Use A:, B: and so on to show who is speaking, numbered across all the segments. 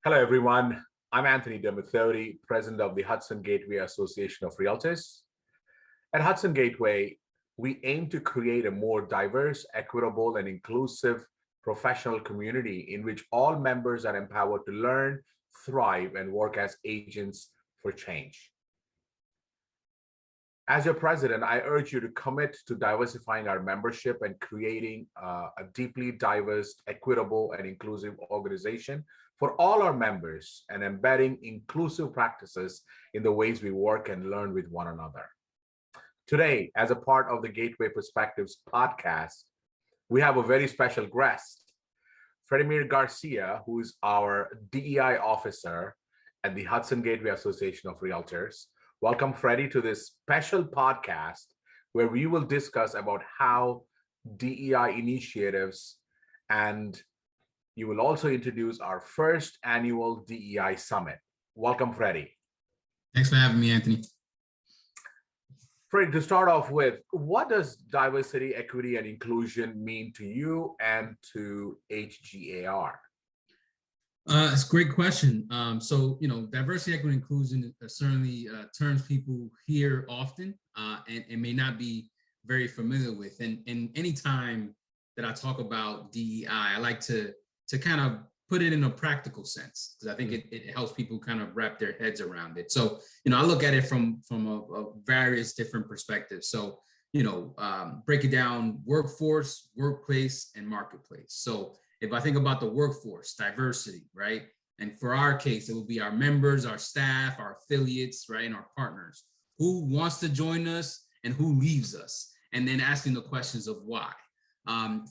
A: Hello, everyone. I'm Anthony Domathoti, President of the Hudson Gateway Association of Realtors. At Hudson Gateway, we aim to create a more diverse, equitable, and inclusive professional community in which all members are empowered to learn, thrive, and work as agents for change. As your president, I urge you to commit to diversifying our membership and creating a deeply diverse, equitable, and inclusive organization for all our members and embedding inclusive practices in the ways we work and learn with one another. Today, as a part of the Gateway Perspectives podcast, we have a very special guest, Freddimir Garcia, who is our DEI officer at the Hudson Gateway Association of Realtors. Welcome, Freddie, to this special podcast where we will discuss about how DEI initiatives, and you will also introduce our first annual DEI Summit. Welcome, Freddie.
B: Thanks for having me, Anthony.
A: Freddie, to start off with, what does diversity, equity, and inclusion mean to you and to HGAR?
B: It's a great question. Diversity, equity, and inclusion certainly terms people hear often and may not be very familiar with. And any time that I talk about DEI, I like to kind of put it in a practical sense, because I think it helps people kind of wrap their heads around it. So, I look at it from a various different perspectives. So, break it down: workforce, workplace, and marketplace. So if I think about the workforce, diversity, right? And for our case, it will be our members, our staff, our affiliates, right? And our partners. Who wants to join us and who leaves us? And then asking the questions of why.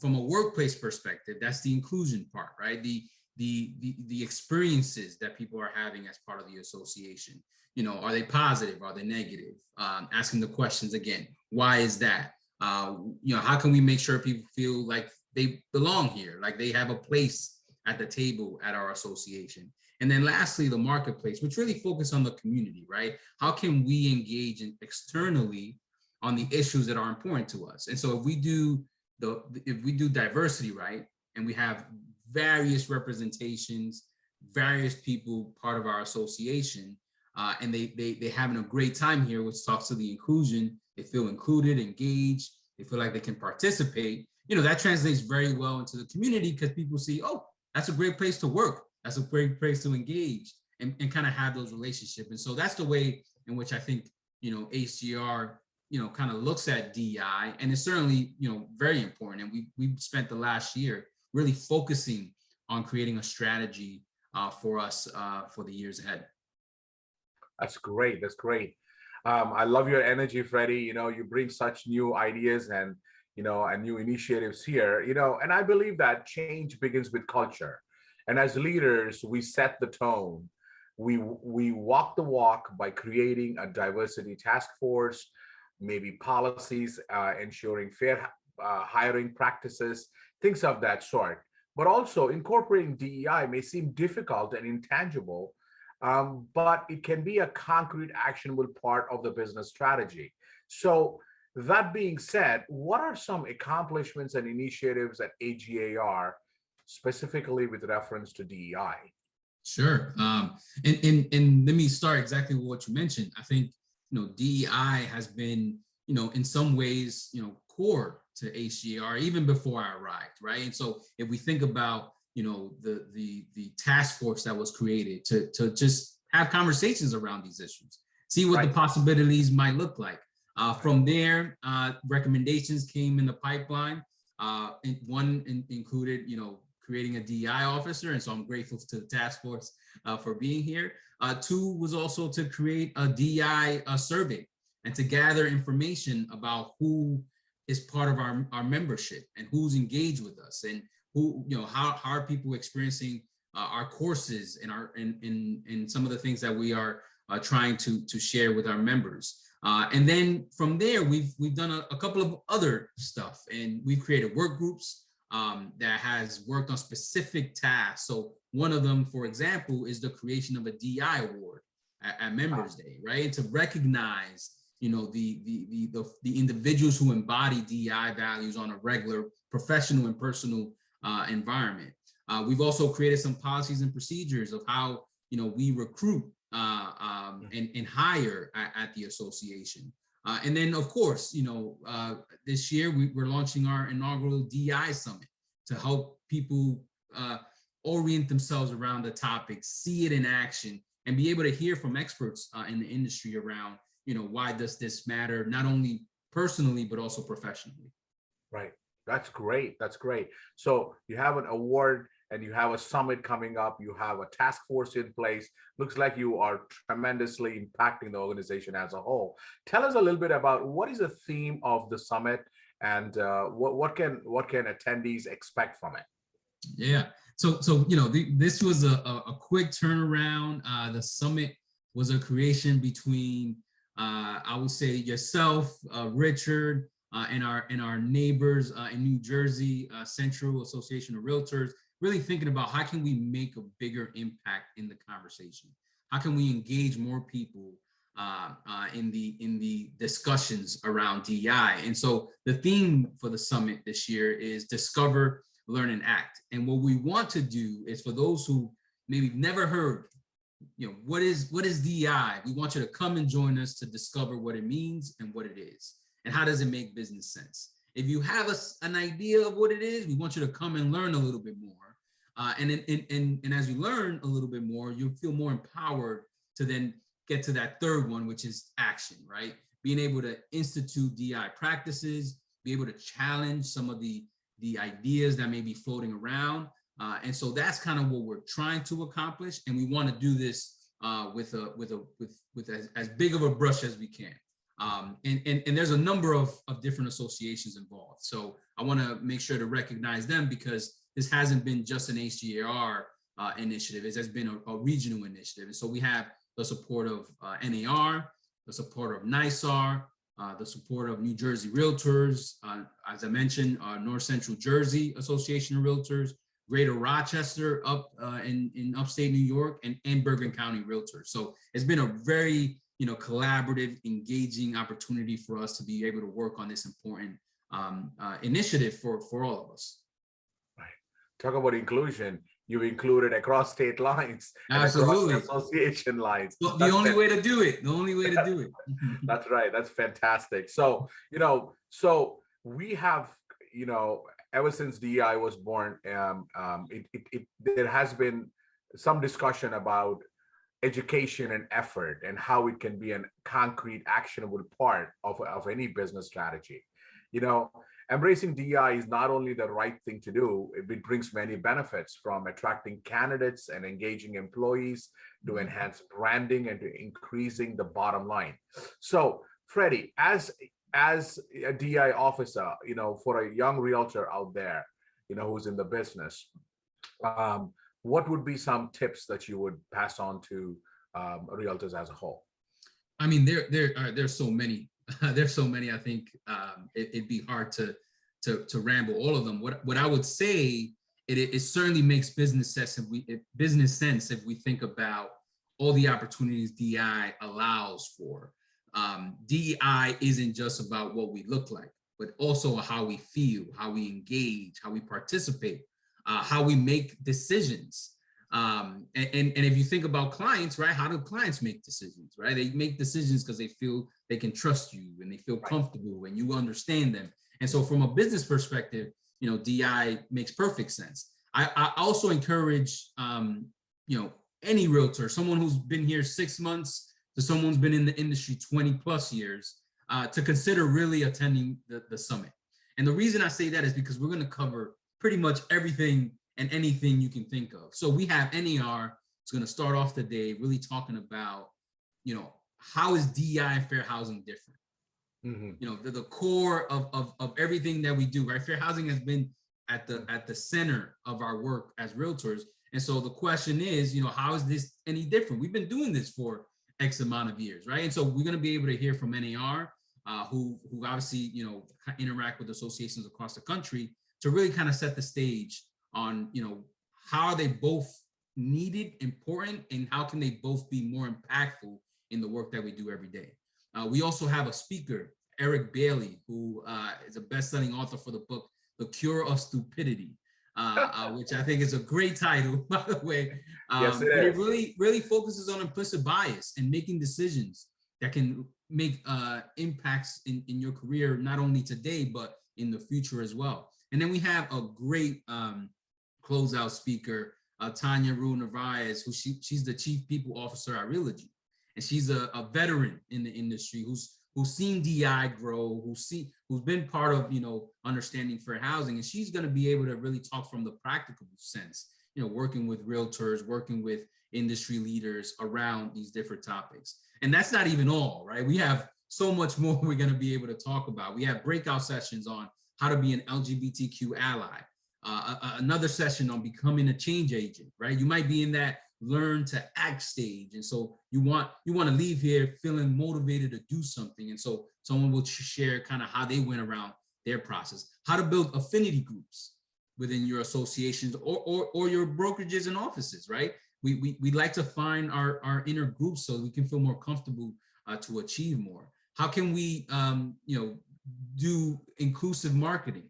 B: From a workplace perspective, that's the inclusion part, right? The experiences that people are having as part of the association. Are they positive? Are they negative? Asking the questions again, why is that? How can we make sure people feel like they belong here, like they have a place at the table at our association? And then lastly, the marketplace, which really focus on the community, right? How can we engage externally on the issues that are important to us? And so if we do diversity, right, and we have various representations, various people part of our association, and they having a great time here, which talks to the inclusion, they feel included, engaged, they feel like they can participate, that translates very well into the community, because people see, oh, that's a great place to work. That's a great place to engage and kind of have those relationships. And so that's the way in which I think, HGR, kind of looks at DEI, and it's certainly, very important. And we've spent the last year really focusing on creating a strategy for us for the years ahead.
A: That's great. That's great. I love your energy, Freddie. You bring such new ideas and new initiatives here, and I believe that change begins with culture. And as leaders, we set the tone. We walk the walk by creating a diversity task force, maybe policies, ensuring fair hiring practices, things of that sort. But also incorporating DEI may seem difficult and intangible, but it can be a concrete, actionable part of the business strategy. So that being said, what are some accomplishments and initiatives at HGAR, specifically with reference to DEI?
B: Sure. And let me start exactly with what you mentioned. I think, DEI has been, in some ways, core to HGAR even before I arrived, right? And so if we think about, the task force that was created to just have conversations around these issues, see what the possibilities might look like. From there, recommendations came in the pipeline. One included, creating a DEI officer, and so I'm grateful to the task force for being here. Two was also to create a DEI survey and to gather information about who is part of our membership and who's engaged with us, and who, how are people experiencing our courses and some of the things that we are trying to share with our members. And then from there, we've done a couple of other stuff, and we've created work groups that has worked on specific tasks. So one of them, for example, is the creation of a DEI award at Members Day, right? And to recognize, the individuals who embody DEI values on a regular professional and personal environment. We've also created some policies and procedures of how, we recruit and hire at the association. And then, of course, this year we're launching our inaugural DEI Summit to help people orient themselves around the topic, see it in action, and be able to hear from experts in the industry around, why does this matter, not only personally, but also professionally.
A: Right. That's great. That's great. So you have an award and you have a summit coming up. You have a task force in place. Looks like you are tremendously impacting the organization as a whole. Tell us a little bit about what is the theme of the summit and what can attendees expect from it?
B: Yeah. So this was a quick turnaround. The summit was a creation between I would say yourself, Richard, and our neighbors in New Jersey, Central Association of Realtors, really thinking about how can we make a bigger impact in the conversation? How can we engage more people in the discussions around DEI? And so the theme for the summit this year is Discover, Learn, and Act. And what we want to do is, for those who maybe never heard, what is DEI? We want you to come and join us to discover what it means and what it is, and how does it make business sense. If you have an idea of what it is, we want you to come and learn a little bit more. And as you learn a little bit more, you'll feel more empowered to then get to that third one, which is action, right? Being able to institute DEI practices, be able to challenge some of the ideas that may be floating around. And so that's kind of what we're trying to accomplish. And we want to do this with as big of a brush as we can. And there's a number of different associations involved. So I want to make sure to recognize them, because this hasn't been just an HGAR initiative. It has been a regional initiative. And so we have the support of NAR, the support of NYSAR, the support of New Jersey Realtors, as I mentioned, North Central Jersey Association of Realtors, Greater Rochester up in upstate New York, and Bergen County Realtors. So it's been a very collaborative, engaging opportunity for us to be able to work on this important initiative for all of us.
A: Right. Talk about inclusion. You included across state lines,
B: absolutely,
A: and across association lines.
B: Well, the only way to do it. The only way to do it.
A: That's right. That's fantastic. So so we have ever since DEI was born, there has been some discussion about education and effort and how it can be a concrete, actionable part of any business strategy. Embracing DEI is not only the right thing to do, it brings many benefits, from attracting candidates and engaging employees to enhance branding and to increasing the bottom line. So, Freddie, as a DEI officer, for a young realtor out there, who's in the business, what would be some tips that you would pass on to realtors as a whole?
B: I mean, there's so many. There's so many. I think it'd be hard to ramble all of them. What I would say, it certainly makes business sense if we think about all the opportunities DEI allows for. DEI isn't just about what we look like, but also how we feel, how we engage, how we participate, how we make decisions. And if you think about clients, right? How do clients make decisions, right? They make decisions because they feel they can trust you and they feel comfortable and you understand them. And so from a business perspective, DEI makes perfect sense. I also encourage, any realtor, someone who's been here 6 months to someone who's been in the industry 20 plus years, to consider really attending the summit. And the reason I say that is because we're going to cover pretty much everything and anything you can think of. So we have NAR, it's going to start off the day really talking about, how is DEI and fair housing different? Mm-hmm. The core of everything that we do, right? Fair housing has been at the center of our work as realtors. And so the question is, how is this any different? We've been doing this for X amount of years, right? And so we're going to be able to hear from NAR, who obviously, interact with associations across the country to really kind of set the stage on, how are they both needed, important, and how can they both be more impactful in the work that we do every day. We also have a speaker, Eric Bailey, who is a best-selling author for the book, The Cure of Stupidity. which I think is a great title, by the way.
A: Yes, it
B: But it
A: is.
B: really focuses on implicit bias and making decisions that can make impacts in your career, not only today, but in the future as well. And then we have a great closeout speaker, Tanya Rue Narvaez, who she's the chief people officer at Realogy. And she's a veteran in the industry who's seen DI grow, who's been part of, understanding fair housing. And she's going to be able to really talk from the practical sense, working with realtors, working with industry leaders around these different topics. And that's not even all, right? We have so much more we're going to be able to talk about. We have breakout sessions on how to be an LGBTQ ally, another session on becoming a change agent, right? You might be in that learn to act stage, and so you want to leave here feeling motivated to do something. And so someone will share kind of how they went around their process, how to build affinity groups within your associations or your brokerages and offices, right? We like to find our inner groups so we can feel more comfortable to achieve more. How can we do inclusive marketing?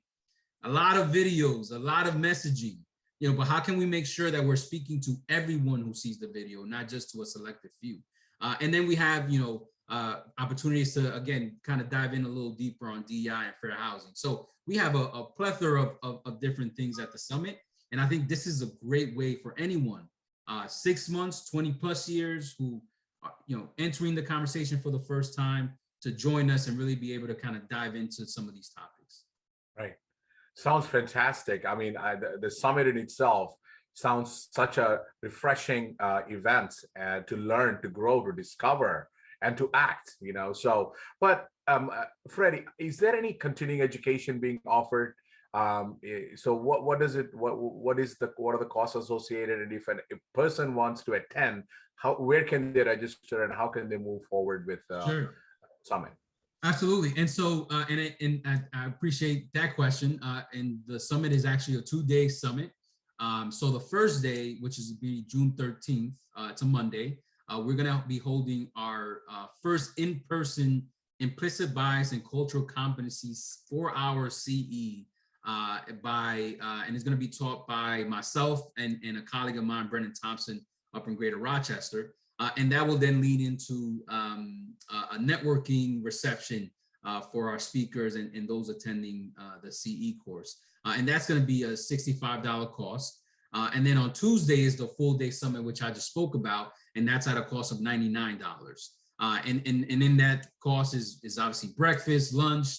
B: A lot of videos, a lot of messaging, but how can we make sure that we're speaking to everyone who sees the video, not just to a selected few? And then we have, opportunities to, again, kind of dive in a little deeper on DEI and fair housing. So we have a plethora of different things at the summit. And I think this is a great way for anyone, 6 months, 20 plus years, who are, entering the conversation for the first time, to join us and really be able to kind of dive into some of these topics.
A: Right. Sounds fantastic. I mean, the summit in itself sounds such a refreshing event to learn, to grow, to discover, and to act. So, but Freddie, is there any continuing education being offered? So, what does it? What are the costs associated? And if a person wants to attend, where can they register, and how can they move forward with
B: Sure.
A: Summit?
B: Absolutely. And so, and I appreciate that question. And the summit is actually a 2-day summit. So the first day, which is be June 13th, it's a Monday, we're going to be holding our first in-person implicit bias and cultural competencies 4-hour CE and it's going to be taught by myself and a colleague of mine, Brendan Thompson, up in Greater Rochester. And that will then lead into a networking reception for our speakers and those attending the CE course. And that's going to be a $65 cost. And then on Tuesday is the full day summit, which I just spoke about, and that's at a cost of $99. And in that cost is obviously breakfast, lunch,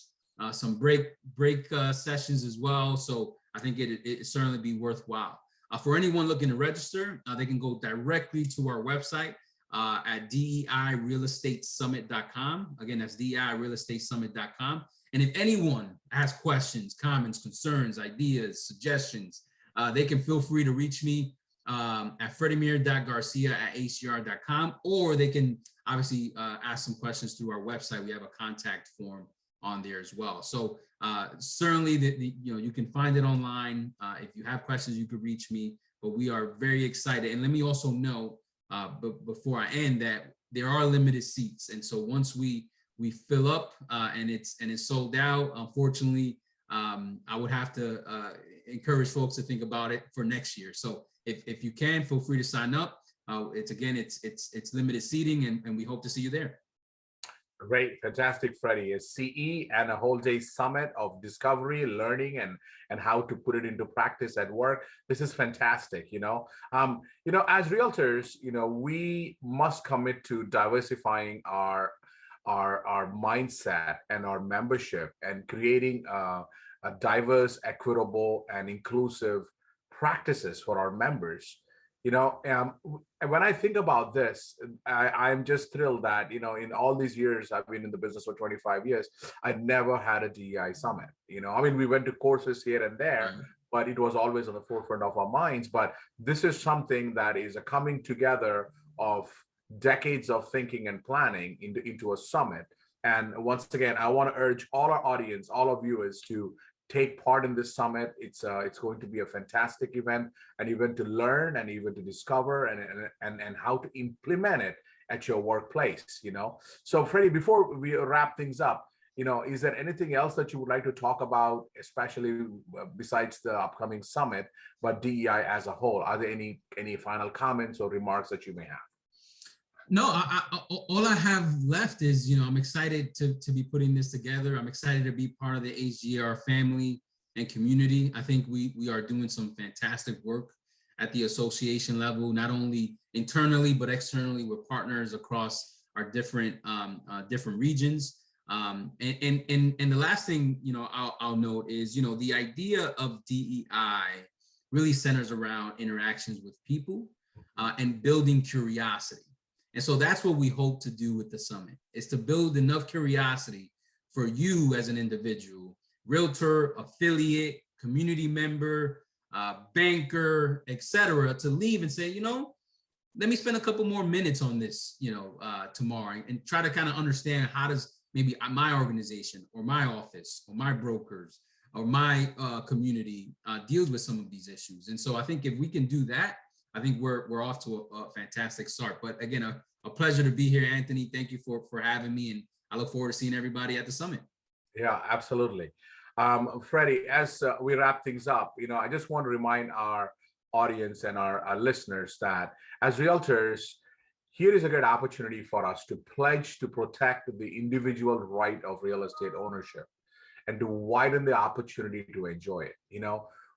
B: some break sessions as well. So I think it certainly be worthwhile. For anyone looking to register, they can go directly to our website at DEIRealestateSummit.com. Again, that's DEIRealestateSummit.com. And if anyone has questions, comments, concerns, ideas, suggestions, they can feel free to reach me at Freddimir.Garcia@HGAR.com, or they can obviously ask some questions through our website. We have a contact form on there as well. So certainly you can find it online. If you have questions, you could reach me, but we are very excited. And let me also know, but before I end, that there are limited seats. And so once we fill up and it's sold out, unfortunately, I would have to encourage folks to think about it for next year. So if you can, feel free to sign up. It's limited seating, and we hope to see you there.
A: Great, fantastic, Freddie. A CE and a whole day summit of discovery, learning, and how to put it into practice at work. This is fantastic. As realtors, we must commit to diversifying our mindset and our membership, and creating a diverse, equitable, and inclusive practices for our members. When I think about this, I'm just thrilled that, in all these years, I've been in the business for 25 years, I never had a DEI summit. We went to courses here and there, but it was always on the forefront of our minds. But this is something that is a coming together of decades of thinking and planning into a summit. And once again, I want to urge all our audience, all of you, is to take part in this summit. It's going to be a fantastic event, an event to learn and even to discover and how to implement it at your workplace. So Freddie, before we wrap things up, is there anything else that you would like to talk about, especially besides the upcoming summit, but DEI as a whole? Are there any final comments or remarks that you may have?
B: No, all I have left is, I'm excited to be putting this together. I'm excited to be part of the HGAR family and community. I think we are doing some fantastic work at the association level, not only internally, but externally with partners across our different regions. And the last thing, I'll note is, the idea of DEI really centers around interactions with people and building curiosity. And so that's what we hope to do with the summit, is to build enough curiosity for you as an individual, realtor, affiliate, community member, banker, etc., to leave and say, let me spend a couple more minutes on this, tomorrow, and try to kind of understand how does maybe my organization or my office or my brokers or my community deals with some of these issues. And so I think if we can do that, I think we're off to a fantastic start. But again, a pleasure to be here, Anthony. Thank you for having me, and I look forward to seeing everybody at the summit.
A: Yeah, absolutely. Freddie, as we wrap things up, I just want to remind our audience and our listeners that as realtors, here is a great opportunity for us to pledge to protect the individual right of real estate ownership and to widen the opportunity to enjoy it.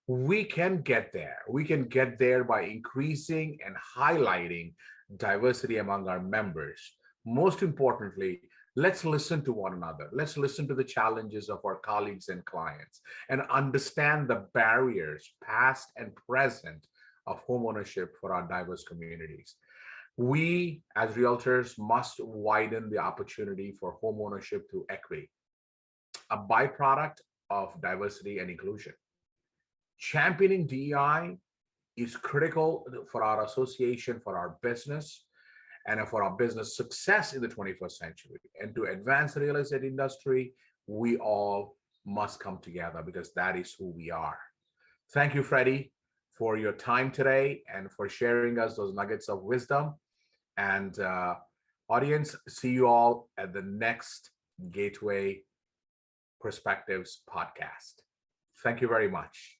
A: We can get there. We can get there by increasing and highlighting diversity among our members. Most importantly, let's listen to one another. Let's listen to the challenges of our colleagues and clients and understand the barriers, past and present, of homeownership for our diverse communities. We, as realtors, must widen the opportunity for homeownership through equity, a byproduct of diversity and inclusion. Championing DEI is critical for our association, for our business, and for our business success in the 21st century. And to advance the real estate industry, we all must come together because that is who we are. Thank you, Freddie, for your time today and for sharing us those nuggets of wisdom. And audience, see you all at the next Gateway Perspectives podcast. Thank you very much.